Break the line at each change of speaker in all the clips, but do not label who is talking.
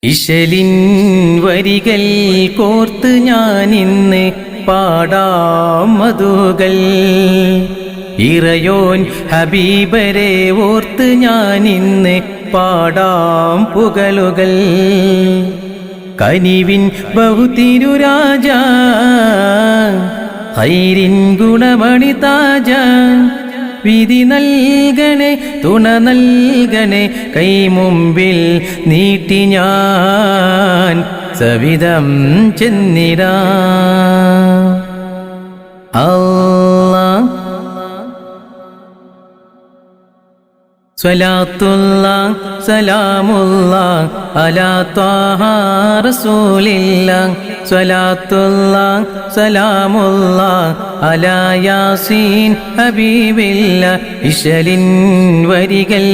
ഇശലിൻ വരികൾ കോർത്ത് ഞാനിന്ന് പാടാം മധുകൾ. ഇറയോൻ ഹബീബരെ ഓർത്ത് ഞാനിന്ന് പാടാം പുകളുകൾ. കനിവിൻ ബഹുതിരുരാജ ഖൈരിൻ ഗുണമണി താജ. വിധി നൽകണേ തുണ നൽകണേ കൈമുമ്പിൽ നീട്ടി ഞാൻ സവിധം ചെന്നിടാ. അല്ലാഹ് സ്വലാത്തുല്ലാഹ് സലാമുല്ലാഹ് അലാ ത്വാഹ റസൂലില്ലാഹ്. സ്വലാത്തുല്ലാഹ് സലാമുല്ലാഹ് അലാ യാസീൻ ഹബീബില്ലാഹ്. ഇശലിൻ വരികൾ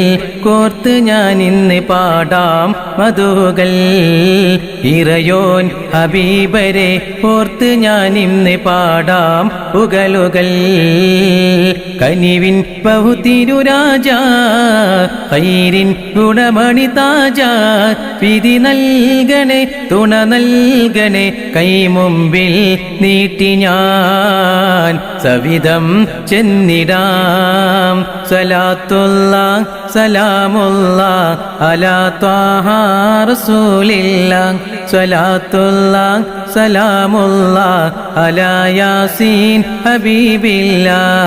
കോർത്ത് ഞാനിന്ന് പാടാം മധുകൾ. ഇറയോൻ ഹബീബരെ ഓർത്ത് ഞാനിന്ന് പാടാം പുകളുകൾ. കനിവിൻ ബഹുതിരുരാജ ഖൈരിൻ ഗുണമണി താജ. വിധി നൽകണേ തുണ നൽകണേ കൈമുമ്പിൽ നീട്ടി ഞാൻ സവിധം ചെന്നിടാം. സ്വലാത്തുല്ലാഹ് സലാമുല്ലാഹ് അലാ ത്വാഹ റസൂലില്ലാഹ്. സ്വലാത്തുല്ലാഹ് സലാമുല്ലാഹ് അലാ യാസീൻ ഹബീബില്ലാഹ്.